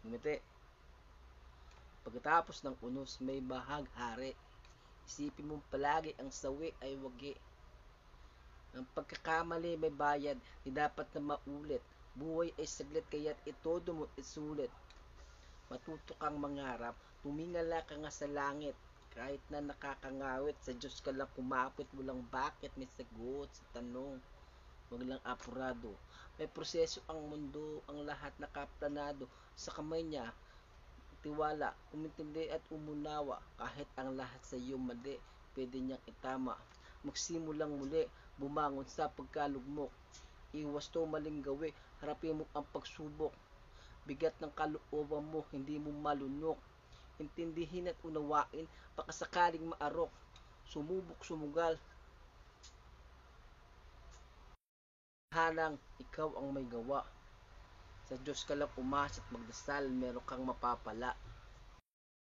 Ngumiti. Pagkatapos ng unos, may bahag-hari. Isipin mong palagi ang sawi ay wagi. Ang pagkakamali may bayad, di dapat na maulit. Buhay ay saglit, kaya't itodo mo isulit. Matuto kang mangarap, tumingala ka nga sa langit. Kahit na nakakangawit, sa Diyos ka lang kumapit, walang bakit, may sagot sa tanong. Huwag lang apurado. May proseso ang mundo, ang lahat nakaplanado. Sa kamay niya, tiwala, umintindi at umunawa. Kahit ang lahat sa iyo mali, pwede niyang itama. Magsimulang muli, bumangon sa pagkalugmok. Iwas to maling gawi, harapin mo ang pagsubok. Bigat ng kalooban mo, hindi mo malunok. Intindihin at unawain, baka sakaling maarok. Sumubok sumugal, hanang ikaw ang may gawa. Sa Diyos ka lang umasa at magdasal, meron kang mapapala.